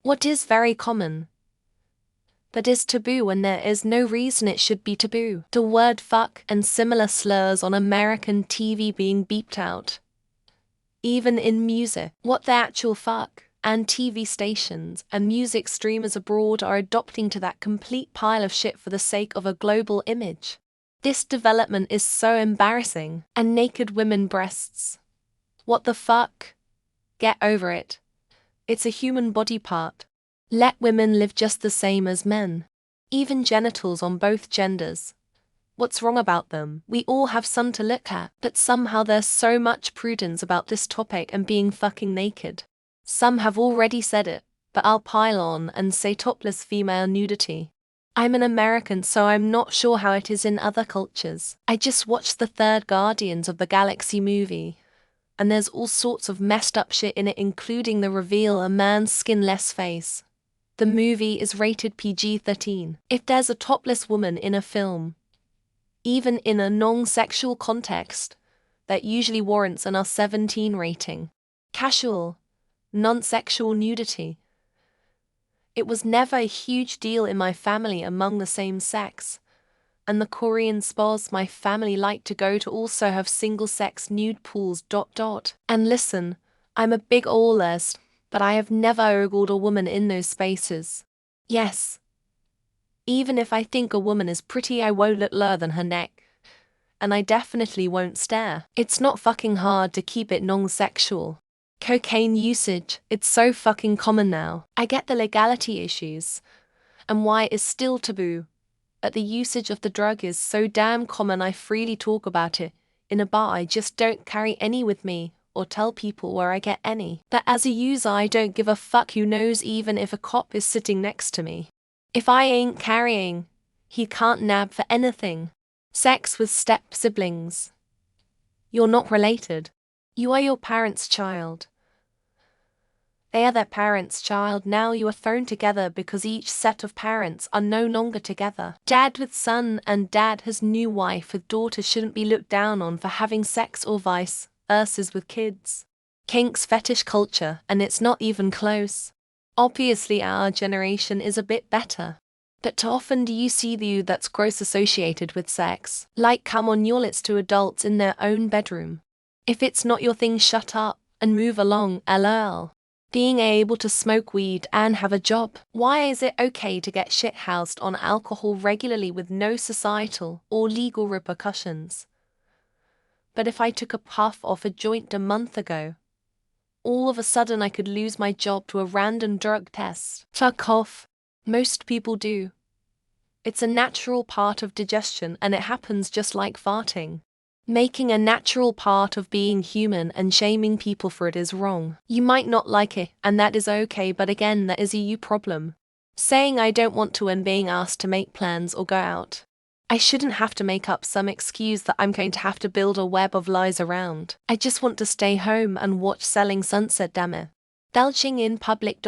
What is very common, but is taboo when there is no reason it should be taboo. The word fuck and similar slurs on American TV being beeped out. Even in music, what the actual fuck? And TV stations and music streamers abroad are adopting to that complete pile of shit for the sake of a global image. This development is so embarrassing. And naked women breasts. What the fuck? Get over it. It's a human body part. Let women live just the same as men. Even genitals on both genders. What's wrong about them? We all have some to look at, but somehow there's so much prudence about this topic and being fucking naked. Some have already said it, but I'll pile on and say topless female nudity. I'm an American, so I'm not sure how it is in other cultures. I just watched the third Guardians of the Galaxy movie, and there's all sorts of messed up shit in it, including the reveal a man's skinless face. The movie is rated PG-13. If there's a topless woman in a film, even in a non-sexual context, that usually warrants an R17 rating. Casual, non-sexual nudity. It was never a huge deal in my family among the same sex, and the Korean spas my family like to go to also have single-sex nude pools. And listen, I'm a big oilers, but I have never ogled a woman in those spaces. Yes. Even if I think a woman is pretty, I won't look lower than her neck. And I definitely won't stare. It's not fucking hard to keep it non-sexual. Cocaine usage, it's so fucking common now. I get the legality issues, and why it is still taboo. But the usage of the drug is so damn common I freely talk about it. In a bar I just don't carry any with me, or tell people where I get any. But as a user I don't give a fuck who knows, even if a cop is sitting next to me. If I ain't carrying, he can't nab for anything. Sex with step-siblings. You're not related. You are your parents' child. They are their parents' child. Now you are thrown together because each set of parents are no longer together. Dad with son and dad has new wife with daughter shouldn't be looked down on for having sex or vice versa with kids. Kinks fetish culture, and it's not even close. Obviously our generation is a bit better. But too often do you see the you that's gross associated with sex, like come on y'all, to adults in their own bedroom. If it's not your thing, shut up and move along, lol. Being able to smoke weed and have a job. Why is it okay to get shithoused on alcohol regularly with no societal or legal repercussions? But if I took a puff off a joint a month ago, all of a sudden I could lose my job to a random drug test. Fuck off. Most people do. It's a natural part of digestion and it happens just like farting. Making a natural part of being human and shaming people for it is wrong. You might not like it, and that is okay, but again, that is a you problem. Saying I don't want to and being asked to make plans or go out. I shouldn't have to make up some excuse that I'm going to have to build a web of lies around. I just want to stay home and watch Selling Sunset, damn it. Belching in public.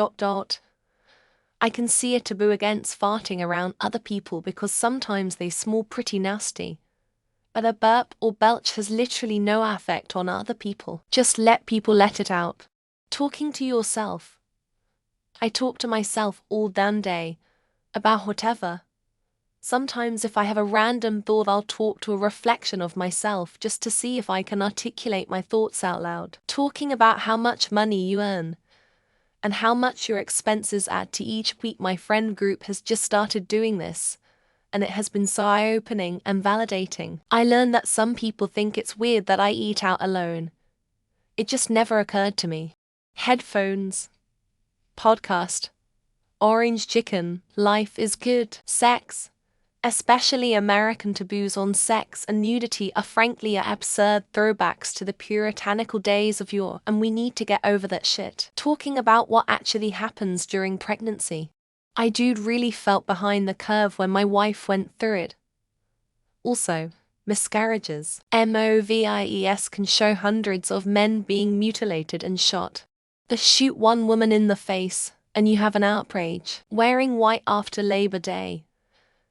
I can see a taboo against farting around other people because sometimes they smell pretty nasty. But a burp or belch has literally no effect on other people. Just let people let it out. Talking to yourself. I talk to myself all damn day. About whatever. Sometimes if I have a random thought I'll talk to a reflection of myself just to see if I can articulate my thoughts out loud. Talking about how much money you earn. And how much your expenses add to each week. My friend group has just started doing this. And it has been so eye-opening and validating. I learned that some people think it's weird that I eat out alone. It just never occurred to me. Headphones. Podcast. Orange chicken. Life is good. Sex. Especially American taboos on sex and nudity are frankly absurd throwbacks to the puritanical days of yore, and we need to get over that shit. Talking about what actually happens during pregnancy. I dude really felt behind the curve when my wife went through it. Also, miscarriages. MOVIES can show hundreds of men being mutilated and shot. Shoot one woman in the face, and you have an outrage. Wearing white after Labor Day.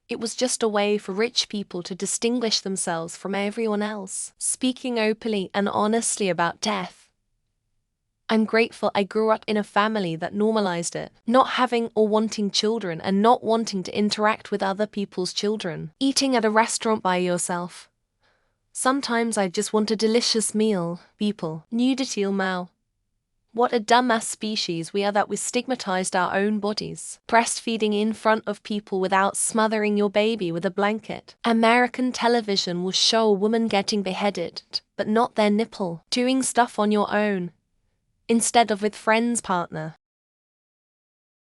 It was just a way for rich people to distinguish themselves from everyone else. Speaking openly and honestly about death. I'm grateful I grew up in a family that normalized it, not having or wanting children and not wanting to interact with other people's children. Eating at a restaurant by yourself. Sometimes I just want a delicious meal, people. Nudity or Mao. What a dumbass species we are that we stigmatized our own bodies. Breastfeeding in front of people without smothering your baby with a blanket. American television will show a woman getting beheaded, but not their nipple. Doing stuff on your own instead of with friends' partner.